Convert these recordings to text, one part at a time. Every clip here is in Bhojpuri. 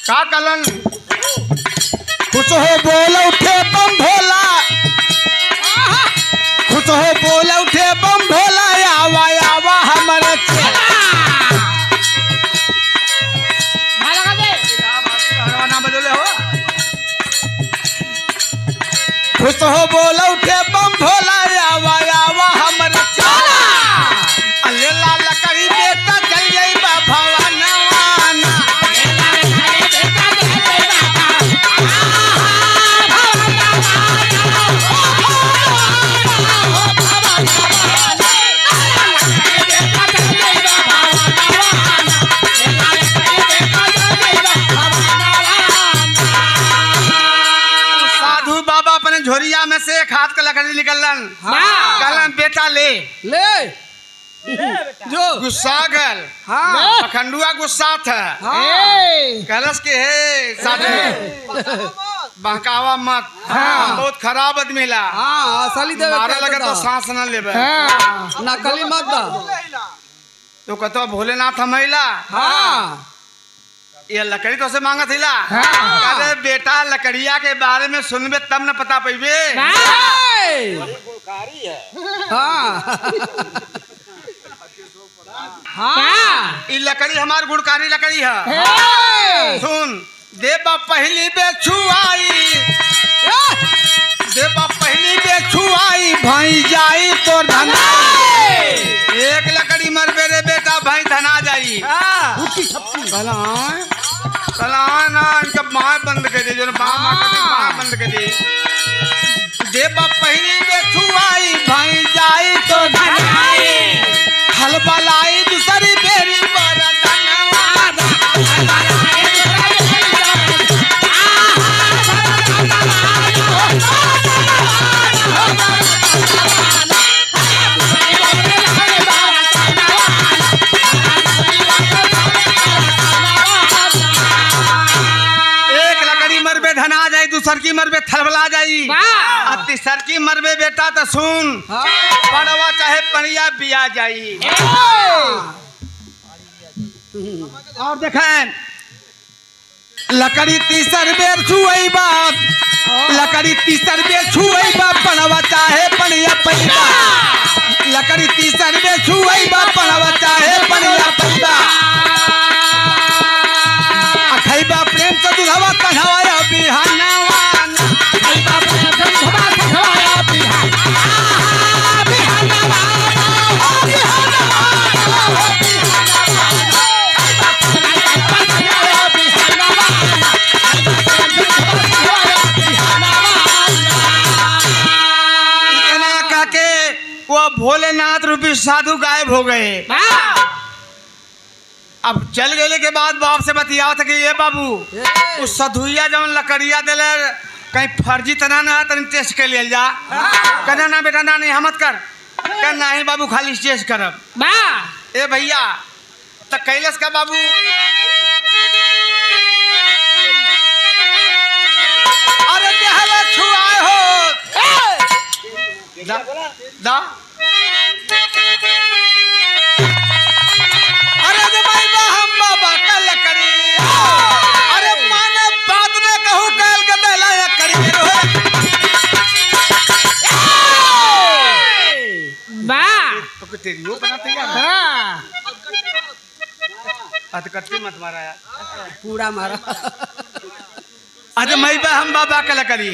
का कलन खुश हो बोल उठे बम भोला, खुश हो बोल उठे बम भोला, आवा आवा हमारे चेला। खुश हो बोल उठे बम भोला, आवा आवा हमारे चेला। अल्ले लाल करी बेटा चल गई भवाना। झोरिया में से एक हाथ का लकड़ी निकलन। कहलन बेटा ले जो गुस्सा गल। हाँ अखंडुआ गुस्सा था। कहलस के हे साधु बहकावा मत। बहुत खराब आदमी ला। असली देवे मारे लगे तो सांस न लेबे। नकली मत दा। तो कहतो भोलेनाथ महिला ये लकड़ी तो से मांगा थीला। अरे बेटा लकड़िया के बारे में सुनबे तब न पता पैबे। ये लकड़ी हमार गुणकारी लकड़ी है। सुन देबा पहली बेछुआई, देबा पहली बेछुआई भाई जाई तो धना। एक लकड़ी मरबे रे बेटा भाई धना जाई। ना इनका बाँ बंद कर दे, जो बाँ बंद कर दे। देबा पहली बेछुआई भाई जाई तो धनाई, हलबलाई दूसरी बेरी पर धनवाद। दूसर की मरबे थलबला जाई। तीसर की मरबे बेटा तो सुन पड़वा चाहे पड़िया बिया जाई। और देखें लकड़ी तीसर बेर छुई बाप, लकड़ी तीसर बेर छुई बाप पड़वा चाहे पड़िया पैदा। लकड़ी तीसर बेर छुई बाप पड़वा चाहे पड़िया पैदा। अखैबा प्रेम से दुधवा कढ़ाया बिहाना। भोलेनाथ रूपी साधु गायब हो गए। अब चल गए के बाद बाप से बतिया था कि ये बाबू उस साधुया जब लकड़िया दिले कहीं फर्जी तना ना तन टेस्ट कर लिया जा। कहना ना बेटा ना नहीं हमत कर। कहना नहीं बाबू खाली टेस्ट करब। ए भैया तो कैलस का बाबू अरे देहला छुआए हो दा अरे भाई हम बाबा का लकड़ी। अरे माने बात ने कहूँ कैल के देला लकड़ी तो तेरी वो बनाते यार। अतकट्टी मत मारा यार, पूरा मारा। अरे मैं हम बाबा का लकड़ी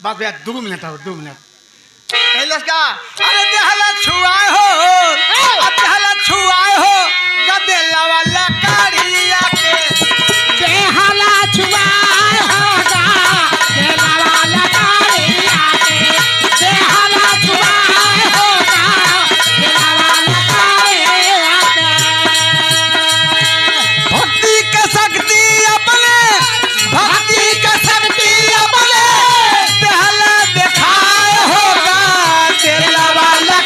बात भैया 2 मिनट हो 2 मिनट कैलस का। अरे देहला छुआए हो, देहला छुआए हो गदेला वाला कारिया के। देहला छुआए हो गदेला वाला कारिया के। देहला छुआए हो गदेला वाला कारिया के। भक्ति का शक्ति अपने, भक्ति का शक्ति अपने देहला दिखाए हो गदेला वाला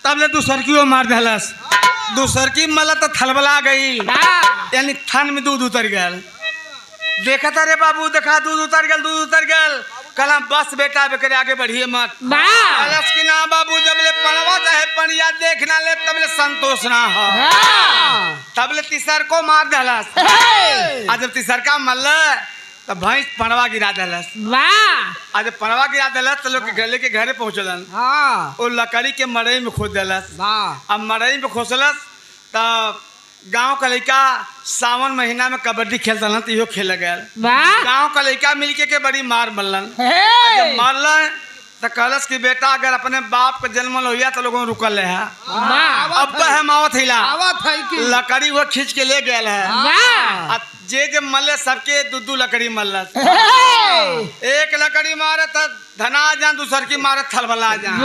तब ले दूसर की वो मार दहलस। दूसर की मला तो थलबला गई, यानी थन में दूध उतर गया। देखा था रे बाबू, देखा दूध उतर गया, दूध उतर गया। कल बस बेटा बेकर आगे बढ़िए मत। कलश की ना बाबू, जब ले पड़वा चाहे पड़िया देखना ले तब ले संतोष ना हो। तब ले तीसर को मार दहलस। आज जब तीसर का मल्ल तो भैंस पड़वा गिरा दहलस। आज जब पड़वा गिरा दहलस तो लोग के घर लेके घरे पहुंचलन। वो लकड़ी के मड़ई में खोद दहलस। अब मड़ई में खोसलस तब गांव का लड़का सावन महीना में कबड्डी खेलता तो इहो खेल गया। गांव का लड़का मिलके के बड़ी मार मरलन। जब मारलन तो कहलस कि बेटा अगर अपने बाप का जन्म होया तो लोगों रुकल है। अब है मावत हिला लकड़ी वो खींच के ले गया है। अब जे मल्ले सबके दू लकड़ी मल्लस। एक लकड़ी मारे तो धना जान, दूसर की मारे थलबला जान।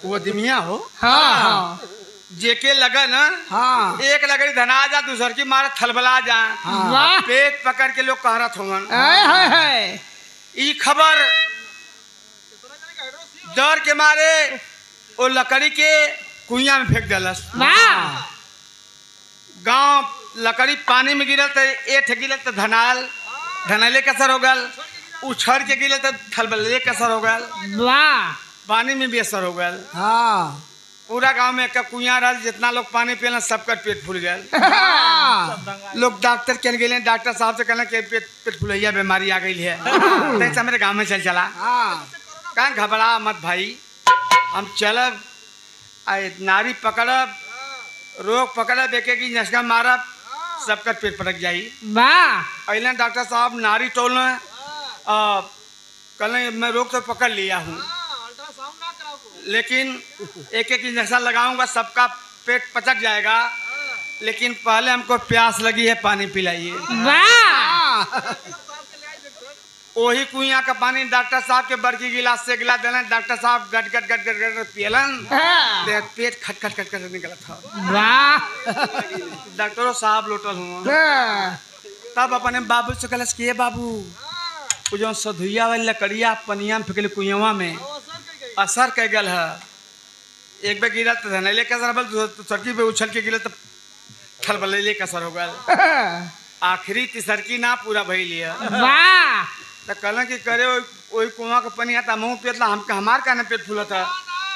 वो दिमिया हो जेके लगा ना, एक लकड़ी धना जा, दूसर की मारे थलबला जा। पेट पकड़ के लोग कहरत होवन। ई खबर डर के मारे वो लकड़ी के कुइया में फेंक दलस। गांव लकड़ी पानी में गिरल तो एठ गिरल तो धनाले कसर हो गल, उछड़ के गिरल तो थलबले कसर हो गल, पानी में भी असर हो गया। पूरा गांव में एक कुइया रहा, जितना लोग पानी पियन सबका पेट फूल गया। लोग डॉक्टर के गए, डॉक्टर साहब से कहना कि पेट फुलैया बीमारी आ गई है। तो मेरे गांव में चल चला। कहाँ घबरा मत भाई, हम चलब नारी पकड़ब, रोग पकड़ब, एक एक नशा मारब, सबका पेट पटक जाई। पहले डॉक्टर साहब नारी टोल कल मैं रोग तो पकड़ लिया हूँ, लेकिन एक एक इंजेक्शन लगाऊंगा सबका पेट पचक जाएगा, लेकिन पहले हमको प्यास लगी है, पानी पिलाइए। वही कुइया का पानी डॉक्टर साहब के बड़की गिलास से गिला देना। डॉक्टर साहब गट गट गट गट गट पियलन, पेट खट खट खट खट निकला था। डॉक्टरों साहब लोटल हुआ। तब अपने बाबू से कहलस कि बाबू वो जो सधुइया वाली लकड़िया पनिया में फेंकले कुइया में असर कर गल है। एक बार गिरा तो धनैले का असर बल, सड़की पे उछल के गिरा तो थलबले का असर हो गल। आखिरी तीसरकी ना पूरा भई लिया। तो कहला कि करे वही कुआं का पानी आता मुँह पेटला, हमका हमार का न पेट फूला था।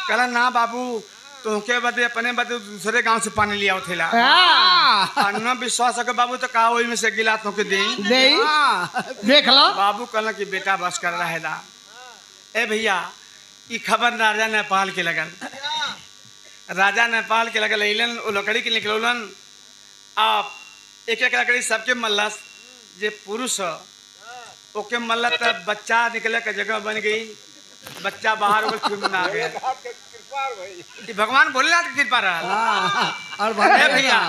कहला ना बाबू तुमके बदे अपने बदे दूसरे गांव से पानी लिया थेला। अन्ना विश्वास है बाबू तो कहा वही में से गिला तो के दे देख लो। बाबू कहला कि बेटा बस कर रहा है दा। ए भैया ये खबर राजा नेपाल के लगल। राजा नेपाल के लगल अलन, वो लकड़ी के निकलन। आप एक एक लकड़ी सबके मल्लस, जे पुरुष ओके मल्ल तब बच्चा निकले का जगह बन गई, बच्चा बाहर हो गया, ना आ गया। भगवान बोले ना कृपा रहा। और भैया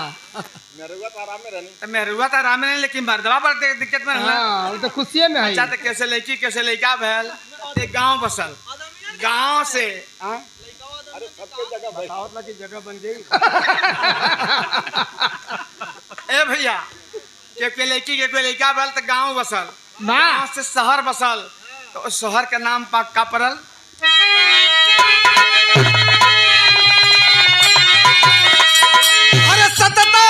मेहरुआ तो आराम में, लेकिन मर्दवा पर दिक्कत में रहला। तो खुशी में अच्छा तो कैसे लड़की कैसे लड़का भैल, एक गांव बसल, गांव से जगह बन गई। ए भैया के लड़की के कोई लड़का भैल तो गांव बसल, गांव से शहर बसल, तो शहर का नाम का पड़ल अरे सतता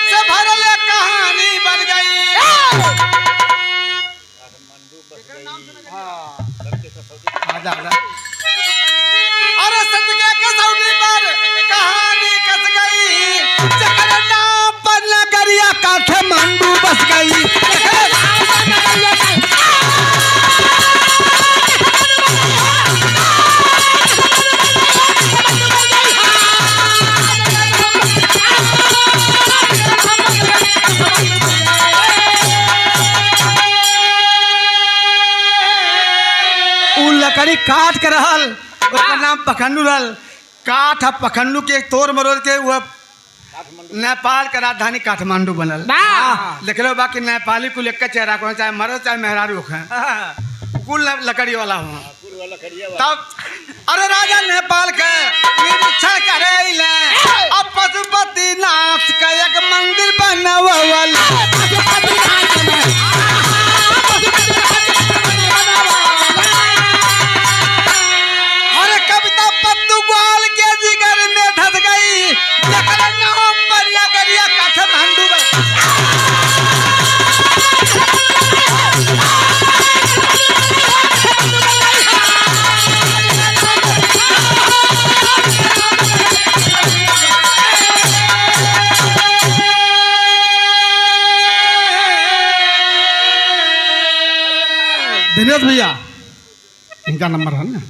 से भरल कहानी बन गई। अरे सत के कसौटी पर कहानी कस गई, जकर नाम पर नगरिया काठमांडू बस गई। लकड़ी काट के रहल, उसका नाम पखंडू रहल। काठ पखंडू के तोड़ मरोड़ के वो नेपाल का राजधानी काठमांडू बनल। देख लो बाकी नेपाली कुल एक चेहरा को, चाहे मरो चाहे मेहरारू है, कुल लकड़ी वाला हुआ। तब अरे राजा नेपाल के निरीक्षण करे अब पशुपतिनाथ का एक मंदिर बनवल। दिनेश भैया इनका नंबर है ना